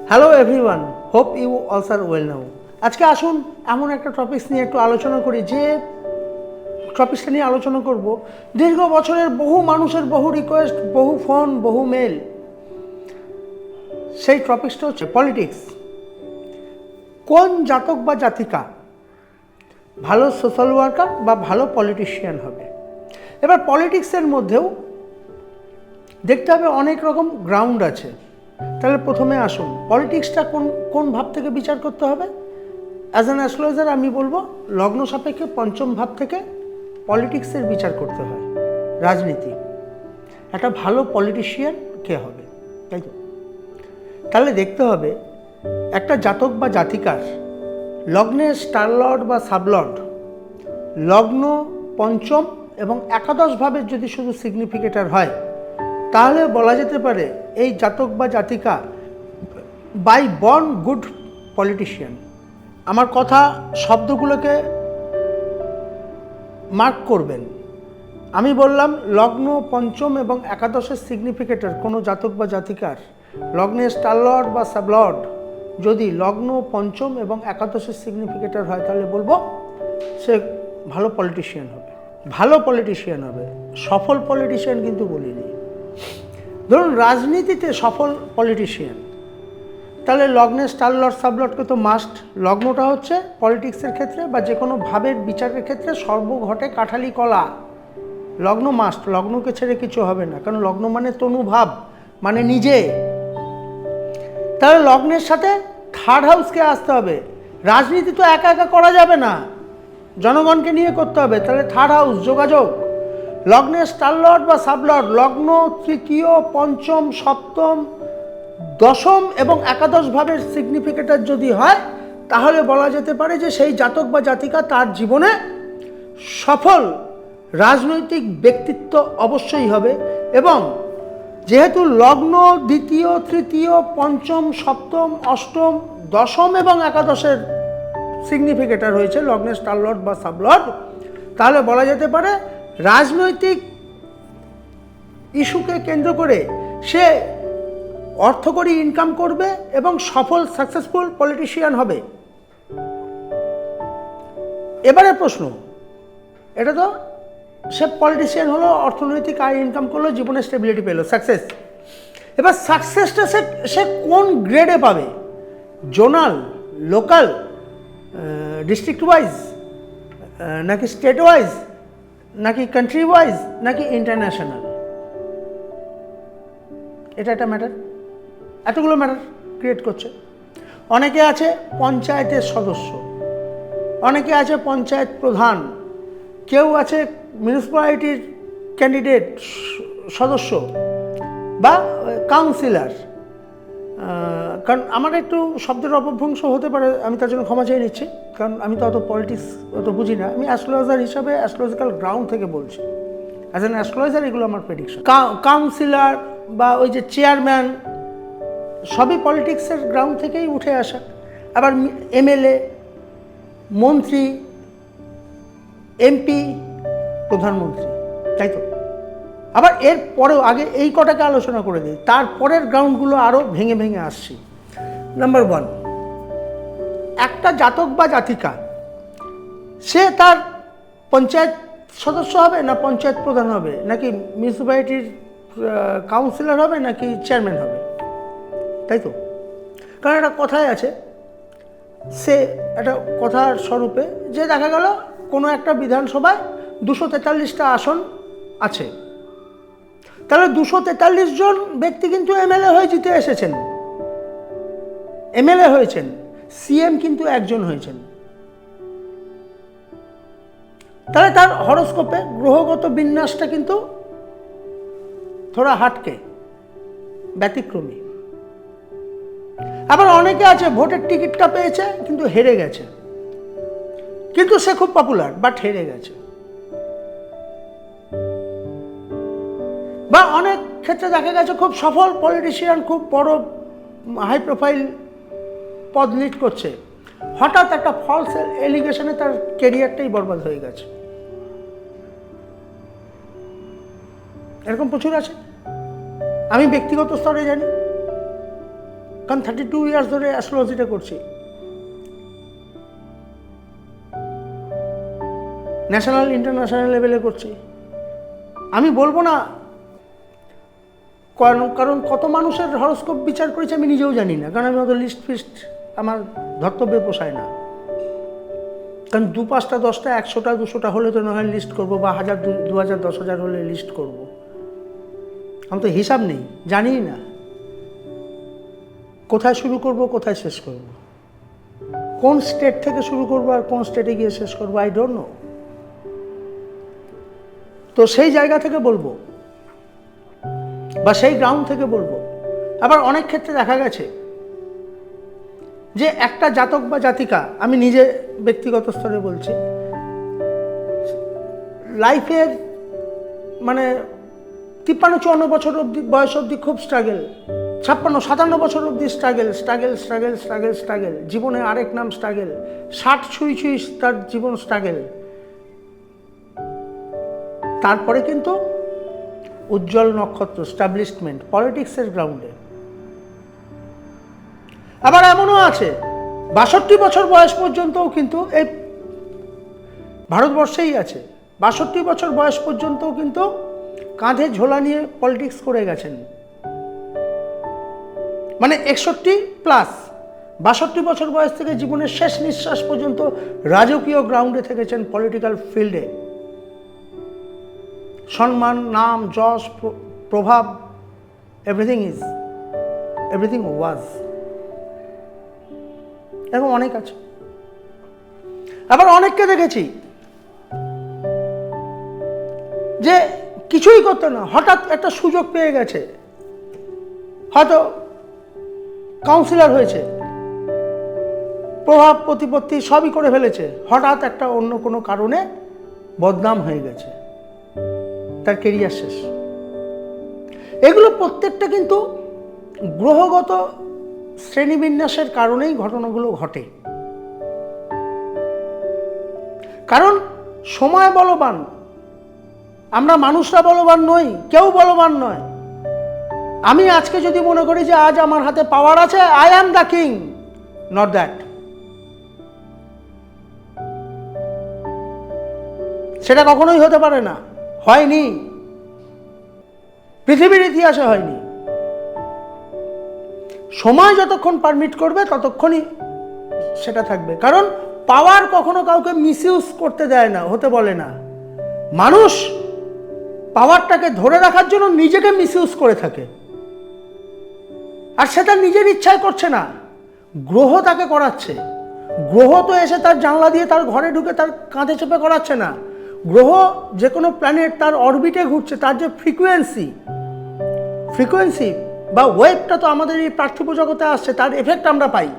Hello everyone, hope you also are well now. আজকে আসুন এমন একটা টপিকস নিয়ে একটু আলোচনা করি, যে টপিকসটা নিয়ে আলোচনা করব দীর্ঘ বছরের বহু মানুষের বহু রিকোয়েস্ট, বহু ফোন, বহু মেল। সেই টপিকসটা হচ্ছে পলিটিক্স। কোন জাতক বা জাতিকা ভালো সোশ্যাল ওয়ার্কার বা ভালো পলিটিশিয়ান হবে? এবার পলিটিক্সের মধ্যেও দেখতে হবে অনেক রকম গ্রাউন্ড আছে। তাহলে প্রথমে আসুন, পলিটিক্সটা কোন কোন ভাব থেকে বিচার করতে হবে। অ্যাজ অ্যান অ্যাস্ট্রোলজার আমি বলবো, লগ্ন সাপেক্ষে পঞ্চম ভাব থেকে পলিটিক্সের বিচার করতে হয়। রাজনীতি, একটা ভালো পলিটিশিয়ান কে হবে, তাই তো? তাহলে দেখতে হবে একটা জাতক বা জাতিকার লগ্নের স্টারলর্ড বা সাবলর্ড, লগ্ন পঞ্চম এবং একাদশ ভাবের যদি শুধু সিগনিফিকেটর হয়, তাহলে বলা যেতে পারে এই জাতক বা জাতিকা বাই বর্ন গুড পলিটিশিয়ান। আমার কথা শব্দগুলোকে মার্ক করবেন। আমি বললাম লগ্ন পঞ্চম এবং একাদশের সিগনিফিকেটর কোনো জাতক বা জাতিকার লগ্নের স্টারলর্ড বা সাবলর্ড যদি লগ্ন পঞ্চম এবং একাদশের সিগনিফিকেটর হয়, তাহলে বলবো সে ভালো পলিটিশিয়ান হবে। ভালো পলিটিশিয়ান হবে, সফল পলিটিশিয়ান কিন্তু বলিনি। ধরুন রাজনীতিতে সফল পলিটিশিয়ান, তাহলে লগ্নের স্টারলর্ড সাবলর্ডকে তো মাস্ট। লগ্নটা হচ্ছে পলিটিক্সের ক্ষেত্রে বা যে কোনো ভাবের বিচারের ক্ষেত্রে সর্বঘটে কাঠালি কলা। লগ্ন মাস্ট, লগ্নকে ছেড়ে কিছু হবে না, কারণ লগ্ন মানে তনুভাব, মানে নিজে। তাহলে লগ্নের সাথে থার্ড হাউসকে আসতে হবে। রাজনীতি তো একা একা করা যাবে না, জনগণকে নিয়ে করতে হবে। তাহলে থার্ড হাউস, যোগাযোগ। লগ্নের স্টারলর্ড বা সাবলর্ড লগ্ন তৃতীয়, পঞ্চম, সপ্তম, দশম এবং একাদশ ভাবের সিগনিফিকেটর যদি হয়, তাহলে বলা যেতে পারে যে সেই জাতক বা জাতিকা তার জীবনে সফল রাজনৈতিক ব্যক্তিত্ব অবশ্যই হবে। এবং যেহেতু লগ্ন দ্বিতীয়, তৃতীয়, পঞ্চম, সপ্তম, অষ্টম, দশম এবং একাদশের সিগনিফিকেটর হয়েছে লগ্নের স্টারলর্ড বা সাবলর্ড, তাহলে বলা যেতে পারে রাজনৈতিক ইস্যুকে কেন্দ্র করে সে অর্থকরী ইনকাম করবে এবং সফল সাকসেসফুল পলিটিশিয়ান হবে। এবারে প্রশ্ন, এটা তো সে পলিটিশিয়ান হলো, অর্থনৈতিক আয় ইনকাম করলো, জীবনে স্টেবিলিটি পেলো, সাকসেস। এবার সাকসেসটা সে কোন গ্রেডে পাবে? জোনাল, লোকাল, ডিস্ট্রিক্ট ওয়াইজ, নাকি স্টেট ওয়াইজ, নাকি কান্ট্রি ওয়াইজ, নাকি ইন্টারন্যাশনাল? এটা একটা ম্যাটার, এতগুলো ম্যাটার ক্রিয়েট করছে। অনেকে আছে পঞ্চায়েতের সদস্য, অনেকে আছে পঞ্চায়েত প্রধান, কেউ আছে মিউনিসিপ্যালিটির ক্যান্ডিডেট সদস্য বা কাউন্সিলর। কারণ আমার একটু শব্দের অপভ্রংশ হতে পারে, আমি তার জন্য ক্ষমা চেয়ে নিচ্ছি, কারণ আমি তো অত পলিটিক্স অত বুঝি না। আমি অ্যাস্ট্রোলজার হিসাবে অ্যাস্ট্রোলজিক্যাল গ্রাউন্ড থেকে বলছি। অ্যাজ অ্যান অ্যাস্ট্রোলজার এগুলো আমার প্রেডিকশন। কাউন্সিলর বা ওই যে চেয়ারম্যান, সবই পলিটিক্সের গ্রাউন্ড থেকেই উঠে আসা। আবার এমএলএ, মন্ত্রী, এমপি, প্রধানমন্ত্রী, তাই তো? আবার এর পরেও আগে এই কটাকে আলোচনা করে দিই, তারপরের গ্রাউন্ডগুলো আরও ভেঙে ভেঙে আসছি। নাম্বার ওয়ান, একটা জাতক বা জাতিকা সে তার পঞ্চায়েত সদস্য হবে না পঞ্চায়েত প্রধান হবে, নাকি মিউনিসিপ্যালিটির কাউন্সিলর হবে, নাকি চেয়ারম্যান হবে, তাই তো? কারণ একটা কথাই আছে, সে একটা কথার স্বরূপে যে দেখা গেল কোনো একটা বিধানসভায় 243টা আসন আছে, তাহলে 243 জন ব্যক্তি কিন্তু এমএলএ হয়ে জিতে এসেছেন, এমএলএ হয়েছেন। সিএম কিন্তু একজন হয়েছেন। তাহলে তার হরোস্কোপে গ্রহগত বিন্যাসটা কিন্তু থোড়া হাটকে, ব্যতিক্রমী। আবার অনেকে আছে ভোটের টিকিটটা পেয়েছে কিন্তু হেরে গেছে, কিন্তু সে খুব পপুলার বাট হেরে গেছে। বা অনেক ক্ষেত্রে দেখা গেছে খুব সফল পলিটিশিয়ান, খুব বড় হাই প্রোফাইল পদ লিড করছে, হঠাৎ একটা ফলস এলিগেশনে তার কেরিয়ারটাই বরবাদ হয়ে গেছে। এরকম প্রচুর আছে, আমি ব্যক্তিগত স্তরে জানি। কারণ 32 ইয়ার্স ধরে অ্যাস্ট্রোলজিটা করছি। ন্যাশনাল ইন্টারন্যাশনাল লেভেলে করছি। আমি বলবো না, কারণ কত মানুষের হরোস্কোপ বিচার করেছি আমি নিজেও জানি না, কারণ আমি অত লিস্ট ফিস্ট আমার ধর্তব্যে পোষায় না। কারণ 2, 5টা 10টা 100টা 200টা হলে তো না হয় লিস্ট করবো, বা 1000 2000 10,000 হলে লিস্ট করব। আমি তো হিসাব নেই, জানিই না কোথায় শুরু করব, কোথায় শেষ করব, কোন স্টেট থেকে শুরু করব আর কোন স্টেটে গিয়ে শেষ করবো, আই ডোন্ট নো। তো সেই জায়গা থেকে বলবো, বা সেই গ্রাউন্ড থেকে বলবো। আবার অনেক ক্ষেত্রে দেখা গেছে যে একটা জাতক বা জাতিকা, আমি নিজে ব্যক্তিগত স্তরে বলছি, লাইফের মানে 53-54 বছর অবধি বয়স অবধি খুব স্ট্রাগল, 56-57 বছর অবধি struggle struggle struggle struggle struggle, জীবনে আরেক নাম স্ট্রাগল, 60 ছুঁই তার জীবন স্ট্রাগল। তারপরে কিন্তু উজ্জ্বল নক্ষত্র, স্টাবলিশমেন্ট, পলিটিক্সের গ্রাউন্ডে। আবার এমনও আছে 62 বছর বয়স পর্যন্তও কিন্তু, এই ভারতবর্ষেই আছে, 62 বছর বয়স পর্যন্তও কিন্তু কাঁধে ঝোলা নিয়ে পলিটিক্স করে গেছেন। মানে 61+, 62 বছর বয়স থেকে জীবনের শেষ নিঃশ্বাস পর্যন্ত রাজকীয় গ্রাউন্ডে থেকেছেন, পলিটিক্যাল ফিল্ডে। সম্মান, নাম, যশ, প্রভাব, এভরিথিং ওয়াজ। এরকম অনেক আছে। আবার অনেককে দেখেছি যে কিছুই করতে না, হঠাৎ একটা সুযোগ পেয়ে গেছে, হয়তো কাউন্সিলর হয়েছে, প্রভাব প্রতিপত্তি সবই করে ফেলেছে, হঠাৎ একটা অন্য কোনো কারণে বদনাম হয়ে গেছে, তার কেরিয়ার শেষ। এগুলো প্রত্যেকটা কিন্তু গ্রহগত শ্রেণীবিন্যাসের কারণেই ঘটনাগুলো ঘটে। কারণ সময় বলবান, আমরা মানুষরা বলবান নই, কেউ বলবান নয়। আমি আজকে যদি মনে করি যে আজ আমার হাতে পাওয়ার আছে, I am the king, not that. সেটা কখনোই হতে পারে না, হয়নি, পৃথিবীর ইতিহাসে হয়নি। সময় যতক্ষণ পারমিট করবে ততক্ষণই সেটা থাকবে। কারণ পাওয়ার কখনো কাউকে মিসইউজ করতে দেয় না, হতে বলে না। মানুষ পাওয়ারটাকে ধরে রাখার জন্য নিজেকে মিসইউজ করে থাকে, আর সেটা নিজের ইচ্ছায় করছে না, গ্রহ তাকে করাচ্ছে। গ্রহ তো এসে তার জানলা দিয়ে তার ঘরে ঢুকে তার কাঁধে চেপে করাচ্ছে না। গ্রহ যে কোনো প্ল্যানেট তার অরবিটে ঘুরছে, তার যে ফ্রিকোয়েন্সি বা ওয়েভটা তো আমাদের এই পার্থিব জগতে আসছে, তার এফেক্ট আমরা পাই।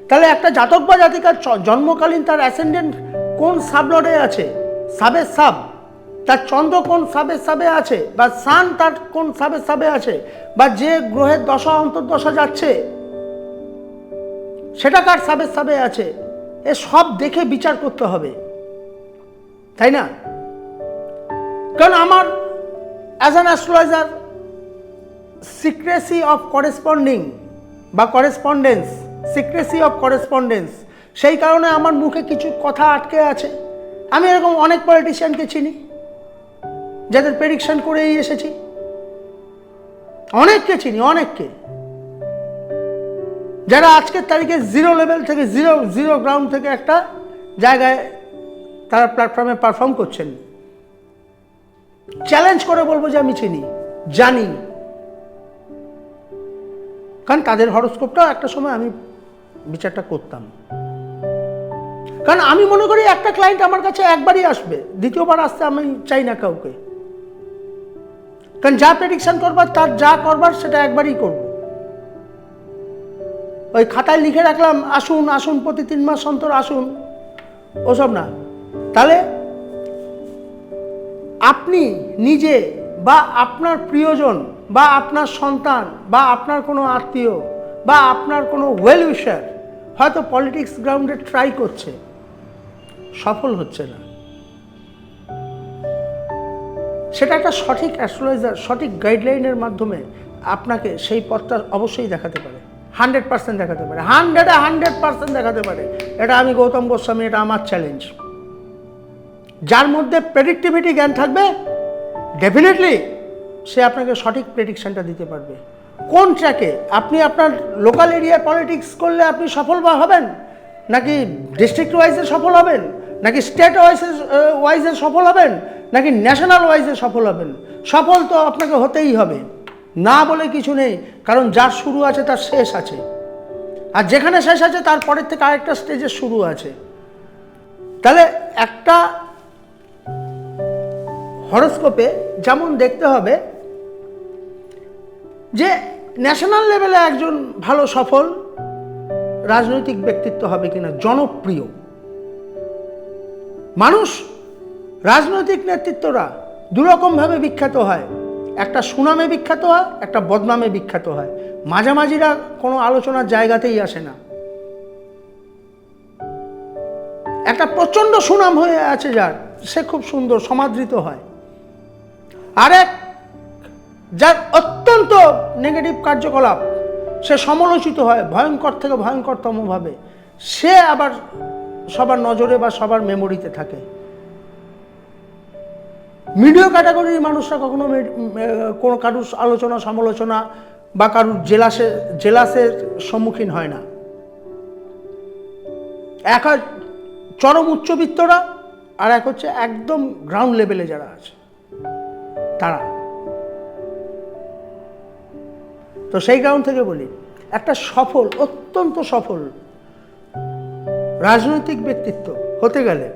তাহলে একটা জাতক বা জাতিকার জন্মকালীন তার অ্যাসেন্ডেন্ট কোন সাবলর্ডে আছে, সাব, তার চন্দ্র কোন সাবে আছে, বা সান তার কোন সাবে আছে, বা যে গ্রহের দশা অন্তর্দশা যাচ্ছে সেটা কার সাবে আছে, এ সব দেখে বিচার করতে হবে, তাই না? কারণ আমার as an astrologer secrecy of corresponding বা সিক্রেসি অফ করেসপন্ডেন্স, সেই কারণে আমার মুখে কিছু কথা আটকে আছে। আমি এরকম অনেক পলিটিশিয়ানকে চিনি যাদের প্রেডিকশন করেই এসেছি, অনেককে চিনি, অনেককে যারা আজকের তারিখে জিরো লেভেল থেকে জিরো গ্রাউন্ড থেকে একটা জায়গায় তারা প্ল্যাটফর্মে পারফর্ম করছেন। চ্যালেঞ্জ করে বলবো যে আমি চিনি, জানি, কারণ তাদের হরোস্কোপটাও একটা সময় আমি বিচারটা করতাম। কারণ আমি মনে করি একটা ক্লায়েন্ট আমার কাছে একবারই আসবে, দ্বিতীয়বার আসতে আমি চাই না কাউকে। কারণ যা প্রেডিকশন করবার, তার যা করবার সেটা একবারই করব। ওই খাতায় লিখে রাখলাম আসুন প্রতি 3 মাস অন্তর আসুন, ওসব না। তাহলে আপনি নিজে বা আপনার প্রিয়জন বা আপনার সন্তান বা আপনার কোনো আত্মীয় বা আপনার কোনো ওয়েল উইশার হয়তো পলিটিক্স গ্রাউন্ডে ট্রাই করছে, সফল হচ্ছে না, সেটা একটা সঠিক অ্যাস্ট্রোলজার সঠিক গাইডলাইনের মাধ্যমে আপনাকে সেই পথটা অবশ্যই দেখাতে পারে, 100% দেখাতে পারে, 100% দেখাতে পারে। এটা আমি গৌতম গোস্বামী, এটা আমার চ্যালেঞ্জ। যার মধ্যে প্রেডিক্টিভিটি জ্ঞান থাকবে, ডেফিনেটলি সে আপনাকে সঠিক প্রেডিকশনটা দিতে পারবে। কোন ট্র্যাকে আপনি আপনার লোকাল এরিয়ায় পলিটিক্স করলে আপনি সফল বা হবেন, নাকি ডিস্ট্রিক্ট ওয়াইজে সফল হবেন, নাকি স্টেট ওয়াইজে সফল হবেন, নাকি ন্যাশনাল ওয়াইজে সফল হবেন? সফল তো আপনাকে হতেই হবে, না বলে কিছু নেই। কারণ যার শুরু আছে তার শেষ আছে, আর যেখানে শেষ আছে তার পরের থেকে আরেকটা স্টেজের শুরু আছে। তাহলে একটা হরোস্কোপে যেমন দেখতে হবে যে ন্যাশনাল লেভেলে একজন ভালো সফল রাজনৈতিক ব্যক্তিত্ব হবে কিনা, জনপ্রিয় মানুষ। রাজনৈতিক নেতৃত্বরা দুরকমভাবে বিখ্যাত হয়, একটা সুনামে বিখ্যাত হয়, একটা বদনামে বিখ্যাত হয়। মাঝামাঝিরা কোনো আলোচনার জায়গাতেই আসে না। একটা প্রচণ্ড সুনাম হয়ে আছে যার, সে খুব সুন্দর সমাদৃত হয়। আরেক যার অত্যন্ত নেগেটিভ কার্যকলাপ, সে সমালোচিত হয় ভয়ঙ্কর থেকে ভয়ঙ্করতমভাবে, সে আবার সবার নজরে বা সবার মেমোরিতে থাকে। মিডিয়া ক্যাটাগরির মানুষরা কখনো কোনো কারুর আলোচনা সমালোচনা বা কারুর জেলাসের সম্মুখীন হয় না। এক হয় চরম উচ্চবিত্তরা, আর এক হচ্ছে একদম গ্রাউন্ড লেভেলে যারা আছে তারা। তো সেই গ্রাউন্ড থেকে বলি, একটা সফল, অত্যন্ত সফল রাজনৈতিক ব্যক্তিত্ব হতে গেলে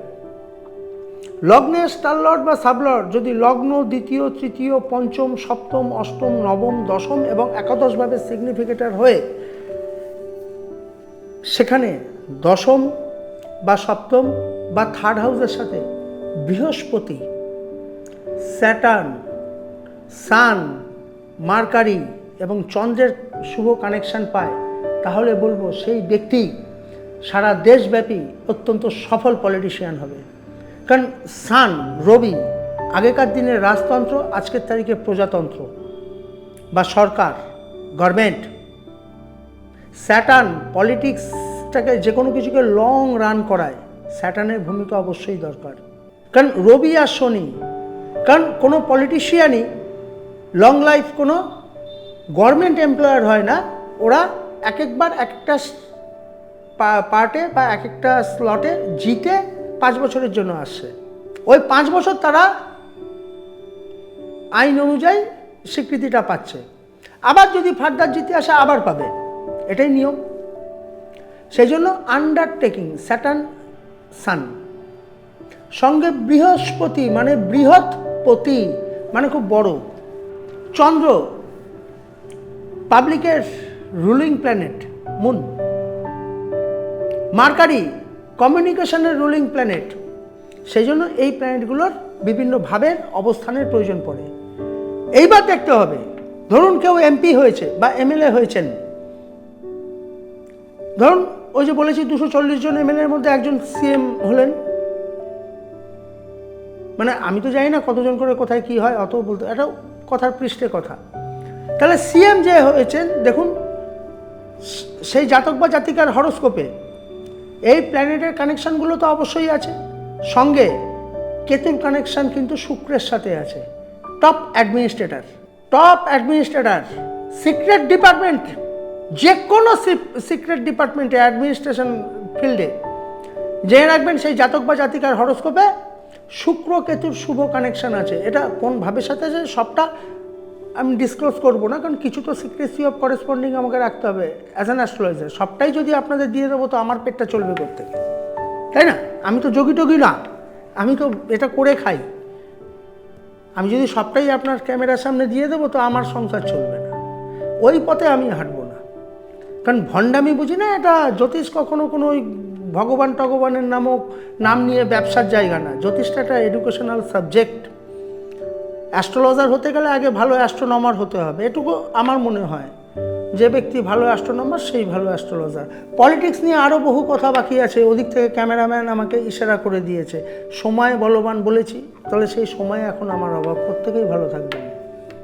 লগ্নে স্টারলর্ড বা সাবলর্ড যদি লগ্ন দ্বিতীয়, তৃতীয়, পঞ্চম, সপ্তম, অষ্টম, নবম, দশম এবং একাদশভাবে সিগনিফিকেটর হয়ে সেখানে দশম বা সপ্তম বা থার্ড হাউসের সাথে বৃহস্পতি, স্যাটার্ন, সান, মার্কারি এবং চন্দ্রের শুভ কানেকশন পায়, তাহলে বলবো সেই ব্যক্তি সারা দেশব্যাপী অত্যন্ত সফল পলিটিশিয়ান হবে। কারণ সান, রবি আগেকার দিনের রাজতন্ত্র, আজকের তারিখে প্রজাতন্ত্র বা সরকার, গভর্নমেন্ট। স্যাটার্ন পলিটিক্সটাকে, যে কোনো কিছুকে লং রান করায়, স্যাটার্নের ভূমিকা অবশ্যই দরকার। কারণ রবি আর শনি, কারণ কোনো পলিটিশিয়ানই লং লাইফ কোনো গভর্নমেন্ট এমপ্লয়ার হয় না। ওরা এক একবার একটা পার্টে বা এক একটা স্লটে জিতে 5 বছরের জন্য আসছে। ওই 5 বছর তারা আইন অনুযায়ী স্বীকৃতিটা পাচ্ছে, আবার যদি ফার্দার জিতে আসে আবার পাবে, এটাই নিয়ম। সেই জন্য আন্ডারটেকিং স্যাটার্ন সান, সঙ্গে বৃহস্পতি মানে বৃহৎপতি মানে খুব বড়, চন্দ্র পাবলিকের রুলিং প্ল্যানেট, মুন, মার্কারি কমিউনিকেশনের রুলিং প্ল্যানেট। সেই জন্য এই প্ল্যানেটগুলোর বিভিন্ন ভাবের অবস্থানের প্রয়োজন পড়ে। এইবার দেখতে হবে, ধরুন কেউ এমপি হয়েছে বা এমএলএ হয়েছেন, ধরুন ওই যে বলেছি 240 জন এমএলএর মধ্যে একজন সিএম হলেন, মানে আমি তো জানি না কতজন করে কোথায় কি হয়, অত বলতে, এটা কথার পৃষ্ঠে কথা। তাহলে সিএম যে হয়েছেন, দেখুন সেই জাতক বা জাতিকার হরোস্কোপে এই প্ল্যানেটের কানেকশানগুলো তো অবশ্যই আছে, সঙ্গে কেতুর কানেকশান কিন্তু শুক্রের সাথে আছে। টপ অ্যাডমিনিস্ট্রেটর, সিক্রেট ডিপার্টমেন্ট, যে কোনো সিক্রেট ডিপার্টমেন্টে, অ্যাডমিনিস্ট্রেশন ফিল্ডে জেনে রাখবেন সেই জাতক বা জাতিকার হরোস্কোপে শুক্র কেতুর শুভ কানেকশান আছে। এটা কোন ভাবের সাথে আছে সবটা আমি ডিসক্লোজ করবো না, কারণ কিছু তো সিক্রেসি অফ করেসপন্ডিং আমাকে রাখতে হবে অ্যাজ অ্যান অ্যাস্ট্রোলজার। সবটাই যদি আপনাদের দিয়ে দেবো তো আমার পেটটা চলবে কোত্থেকে, তাই না? আমি তো যোগী টোগী না, আমি তো এটা করে খাই। আমি যদি সবটাই আপনার ক্যামেরার সামনে দিয়ে দেবো তো আমার সংসার চলবে না, ওই পথে আমি হাঁটবো না। কারণ ভণ্ডামি বুঝি না, এটা জ্যোতিষ কখনো কোনো ওই ভগবান টগবানের নাম নিয়ে ব্যবসার জায়গা না। জ্যোতিষটা একটা এডুকেশনাল সাবজেক্ট। অ্যাস্ট্রোলজার হতে গেলে আগে ভালো অ্যাস্ট্রোনমার হতে হবে, এটুকু আমার মনে হয়। যে ব্যক্তি ভালো অ্যাস্ট্রোনমার সেই ভালো অ্যাস্ট্রোলজার। পলিটিক্স নিয়ে আরও বহু কথা বাকি আছে, ওদিক থেকে ক্যামেরাম্যান আমাকে ইশারা করে দিয়েছে। সময় বলবান বলেছি, তাহলে সেই সময় এখন আমার অভাব। প্রত্যেকেই ভালো থাকবেন।